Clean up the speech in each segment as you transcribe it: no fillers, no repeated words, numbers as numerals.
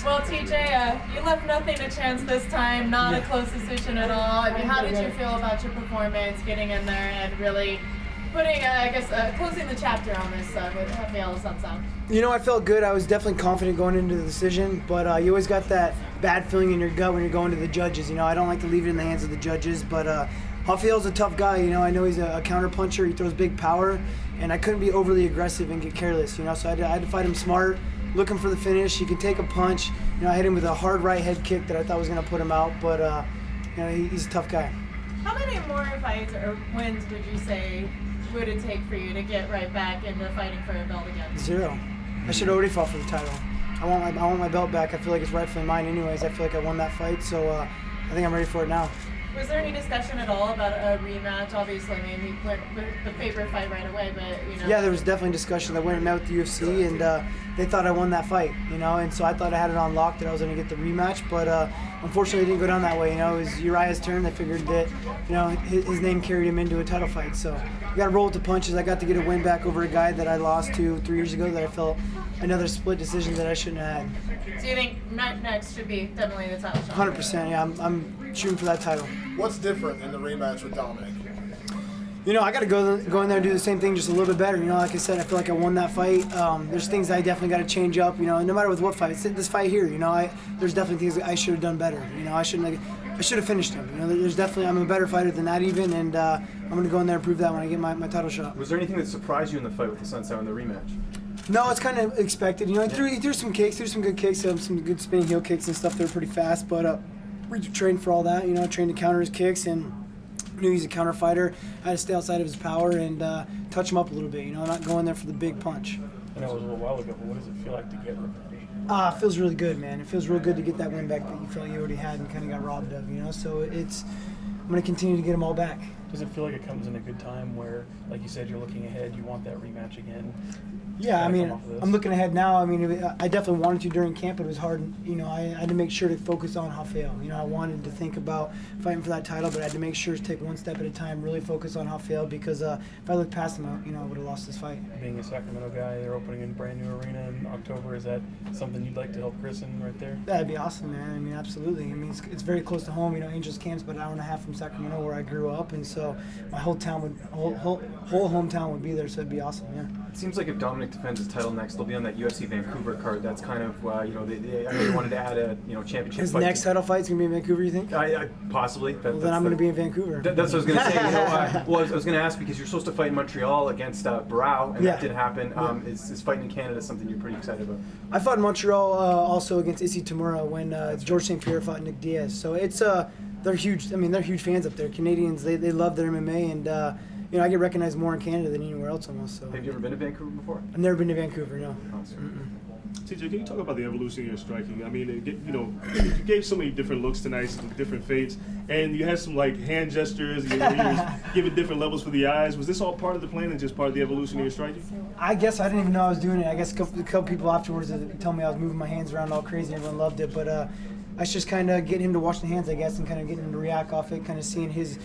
Well, TJ, you left nothing to chance this time. Not a close decision at all. I mean, how did you feel about your performance, getting in there and really putting, closing the chapter on this with H.E.A.T? You know, I felt good. I was definitely confident going into the decision, but you always got that bad feeling in your gut when you're going to the judges. You know, I don't like to leave it in the hands of the judges, but H.E.A.T's a tough guy. You know, I know he's a counter puncher. He throws big power, and I couldn't be overly aggressive and get careless. You know, so I had to fight him smart, looking for the finish. He can take a punch. You know, I hit him with a hard right head kick that I thought was going to put him out, but you know, he's a tough guy. How many more fights or wins would you say would it take for you to get right back into fighting for a belt again? 0. I should have already fought for the title. I want my belt back. I feel like it's rightfully mine anyways. I feel like I won that fight, so I think I'm ready for it now. Was there any discussion at all about a rematch? Obviously, I mean, he went with the favorite fight right away, but, you know. Yeah, there was definitely discussion. I went and met with the UFC, and they thought I won that fight, you know, and so I thought I had it on lock that I was going to get the rematch, but unfortunately it didn't go down that way, you know. It was Uriah's turn. They figured that, you know, his name carried him into a title fight, so you got to roll with the punches. I got to get a win back over a guy that I lost to 3 years ago that I felt another split decision that I shouldn't have had. So you think next should be definitely the title shot? 100%, yeah. I'm shooting for that title. What's different in the rematch with Dominick? You know, I got to go in there and do the same thing, just a little bit better. You know, like I said, I feel like I won that fight. There's things I definitely got to change up. You know, no matter with what fight. This fight here, you know, there's definitely things that I should have done better. You know, I should have finished him. You know, there's definitely I'm a better fighter than that even, and I'm going to go in there and prove that when I get my title shot. Was there anything that surprised you in the fight with the Sun Sow in the rematch? No, it's kind of expected. You know, he threw some kicks, some good kicks, some good spinning heel kicks and stuff. They were pretty fast, but we trained for all that. You know, trained to counter his kicks and knew he's a counter fighter. I had to stay outside of his power and touch him up a little bit. You know, not go in there for the big punch. I know it was a little while ago, but what does it feel like to get revenge? It feels really good, man. It feels real good to get that win back that you felt you already had and kind of got robbed of. You know, so I'm going to continue to get them all back. Does it feel like it comes in a good time where, like you said, you're looking ahead, you want that rematch again? Yeah, I mean, I'm looking ahead now. I mean, I definitely wanted to during camp, but it was hard. You know, I had to make sure to focus on H.E.A.T. You know, I wanted to think about fighting for that title, but I had to make sure to take one step at a time, really focus on H.E.A.T. because if I looked past him, you know, I would have lost this fight. Being a Sacramento guy, they're opening a brand new arena in October. Is that something you'd like to help Chris in right there? That'd be awesome, man. I mean, absolutely. I mean, it's very close to home. You know, Angels Camp's about an hour and a half from Sacramento, where I grew up, and so my whole hometown would be there. So it'd be awesome. Yeah. It seems like if Dominick defends his title next, they'll be on that UFC Vancouver card. That's kind of, you know, I know they wanted to add a, you know, championship his fight. Next title fight's going to be in Vancouver, you think? Possibly. Well, then I'm going to be in Vancouver. That's what I was going to say. You know, well, I was going to ask because you're supposed to fight in Montreal against Barao, and that didn't happen. Is fighting in Canada something you're pretty excited about? I fought in Montreal also against Issy Tamura when George St-Pierre fought Nick Diaz. So it's they're huge. I mean, they're huge fans up there. Canadians, they love their MMA, and you know, I get recognized more in Canada than anywhere else almost. So. Have you ever been to Vancouver before? I've never been to Vancouver, no. TJ, can you talk about the evolution of your striking? I mean, you know, you gave so many different looks tonight, some different feints, and you had some like hand gestures. You was giving different levels for the eyes. Was this all part of the plan and just part of the evolution of your striking? I guess I didn't even know I was doing it. I guess a couple people afterwards told me I was moving my hands around all crazy. Everyone loved it, but. That's just kind of getting him to watch the hands, I guess, and kind of getting him to react off it, kind of seeing his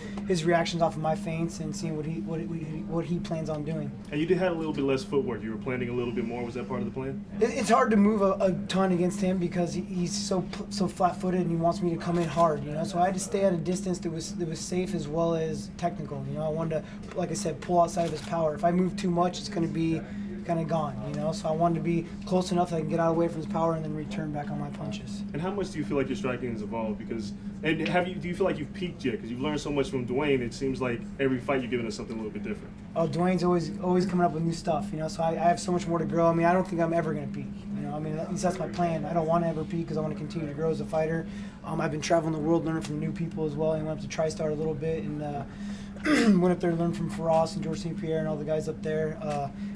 reactions off of my feints and seeing what he plans on doing. And you did have a little bit less footwork. You were planning a little bit more. Was that part of the plan? It's hard to move a ton against him because he's so flat-footed and he wants me to come in hard, you know. So I had to stay at a distance that was safe as well as technical. You know, I wanted to, like I said, pull outside of his power. If I move too much, it's going to be kind of gone, you know. So I wanted to be close enough that I can get out away from his power and then return back on my punches. And how much do you feel like your striking has evolved? Because, and do you feel like you've peaked yet? Because you've learned so much from Dwayne. It seems like every fight you're giving us something a little bit different. Oh, Dwayne's always coming up with new stuff, you know. So I have so much more to grow. I mean, I don't think I'm ever going to peak. You know, I mean, at least that's my plan. I don't want to ever peak because I want to continue to grow as a fighter. I've been traveling the world, learning from new people as well. I went up to TriStar a little bit and went up there to learn from Faraz and George St-Pierre and all the guys up there.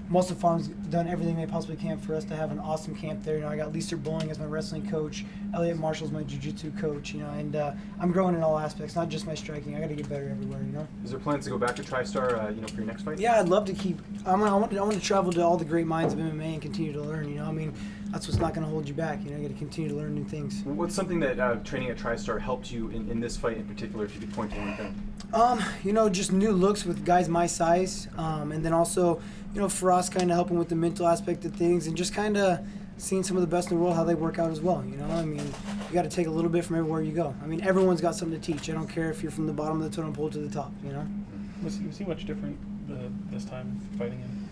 Muscle Farm's done everything they possibly can for us to have an awesome camp there. You know, I got Lisa Bowling as my wrestling coach, Elliot Marshall's my jiu-jitsu coach, you know, and I'm growing in all aspects, not just my striking. I got to get better everywhere, you know. Is there plans to go back to TriStar, you know, for your next fight? Yeah, I'd love to keep. I want to travel to all the great minds of MMA and continue to learn. You know, I mean, that's what's not going to hold you back. You know, you got to continue to learn new things. What's something that training at TriStar helped you in this fight in particular? If you could point to one thing. You know, just new looks with guys my size, and then also, you know, Faraz kind of helping with the mental aspect of things, and just kind of seeing some of the best in the world, how they work out as well. You know, I mean, you got to take a little bit from everywhere you go. I mean, everyone's got something to teach. I don't care if you're from the bottom of the totem pole to the top, you know? Was he much different this time fighting him?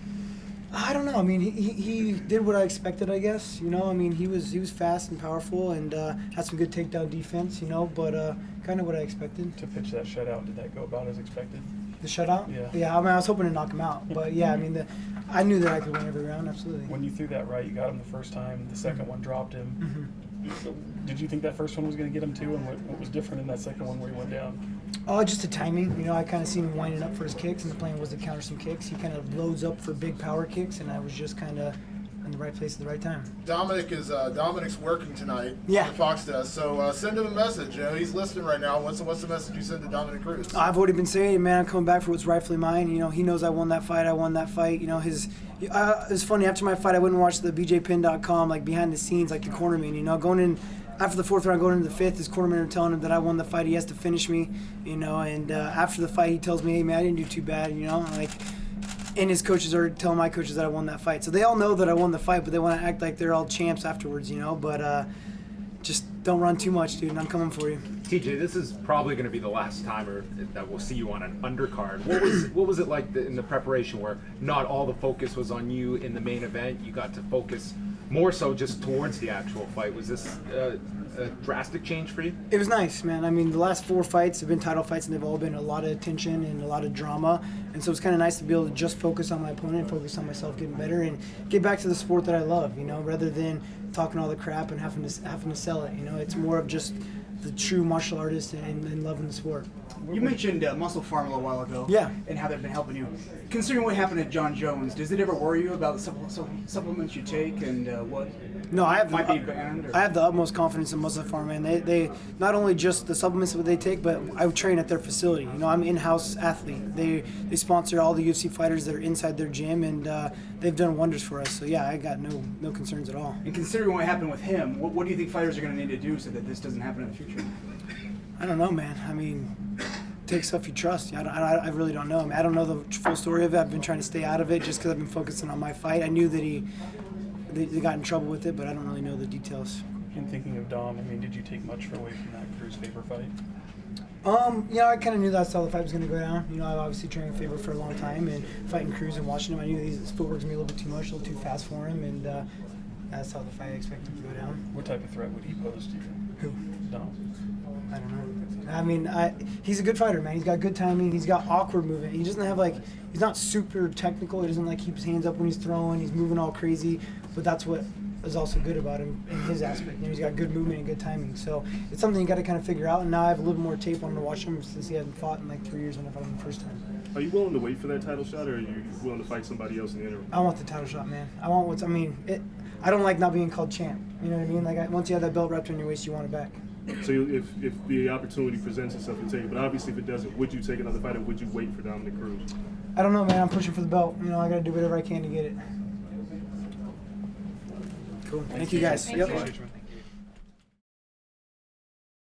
I don't know. I mean, he did what I expected, I guess. You know, I mean, he was fast and powerful and had some good takedown defense, you know, but kind of what I expected. To pitch that shutout, did that go about as expected? The shutout? Yeah. Yeah, I mean, I was hoping to knock him out. But, yeah, I mean, I knew that I could win every round, absolutely. When you threw that right, you got him the first time. The second one dropped him. Did you think that first one was going to get him too? And what was different in that second one where he went down? Oh, just the timing. You know, I kind of seen him winding up for his kicks, and the plan was to counter some kicks. He kind of loads up for big power kicks, and I was just kind of in the right place at the right time. Dominick's working tonight. Yeah. The Fox does. So send him a message. You know, he's listeting right now. What's the message you send to Dominick Cruz? I've already been saying, man, I'm coming back for what's rightfully mine. You know, he knows I won that fight. I won that fight. You know, it's funny. After my fight, I went and watched the BJPin.com, like behind the scenes, like the cornerman. You know, going in. After the fourth round, going into the fifth, his cornermen are telling him that I won the fight. He has to finish me, you know. And after the fight, he tells me, "Hey, man, I didn't do too bad," you know. Like, and his coaches are telling my coaches that I won that fight. So they all know that I won the fight, but they want to act like they're all champs afterwards, you know. But just don't run too much, dude. And I'm coming for you. TJ, this is probably going to be the last time that we'll see you on an undercard. What was it like in the preparation where not all the focus was on you in the main event? You got to focus more so just towards the actual fight. Was this a drastic change for you? It was nice, man. I mean, the last 4 fights have been title fights, and they've all been a lot of tension and a lot of drama. And so it's kind of nice to be able to just focus on my opponent, focus on myself getting better, and get back to the sport that I love, you know, rather than talking all the crap and having to sell it. You know, it's more of just the true martial artist and loving the sport. You mentioned Muscle Farm a little while ago. Yeah. And how they've been helping you. Considering what happened to John Jones, does it ever worry you about the supplements you take and what No, I have might be banned? Or? I have the utmost confidence in Muscle Farm, man. They not only just the supplements that they take, but I train at their facility. You know, I'm an in-house athlete. They sponsor all the UFC fighters that are inside their gym, and they've done wonders for us. So yeah, I got no concerns at all. And considering what happened with him, what do you think fighters are going to need to do so that this doesn't happen in the future? I don't know, man. I mean, take stuff you trust. I really don't know. I mean, I don't know the full story of it. I've been trying to stay out of it just because I've been focusing on my fight. I knew that they got in trouble with it, but I don't really know the details. In thinking of Dom, I mean, did you take much away from that Cruz Faber fight? Yeah, I kind of knew that's how the fight was going to go down. You know, I've obviously trained Faber for a long time, and fighting Cruz and watching him, I knew his footwork's going to be a little bit too much, a little too fast for him, and that's how the fight I expected to go down. What type of threat would he pose to you? Who? Dom. I don't know. I mean, he's a good fighter, man. He's got good timing. He's got awkward movement. He doesn't have he's not super technical. He doesn't keep his hands up when he's throwing. He's moving all crazy, but that's what is also good about him in his aspect. You know, he's got good movement and good timing. So it's something you got to kind of figure out. And now I have a little more tape on him to watch him since he hadn't fought in 3 years when I fought him the first time. Are you willing to wait for that title shot, or are you willing to fight somebody else in the interim? I want the title shot, man. I don't like not being called champ. You know what I mean? Like once you have that belt wrapped around your waist, you want it back. So if the opportunity presents itself, you take it. But obviously, if it doesn't, would you take another fight, or would you wait for Dominick Cruz? I don't know, man. I'm pushing for the belt. You know, I got to do whatever I can to get it. Cool. Thank you, guys. Thank Yep. you.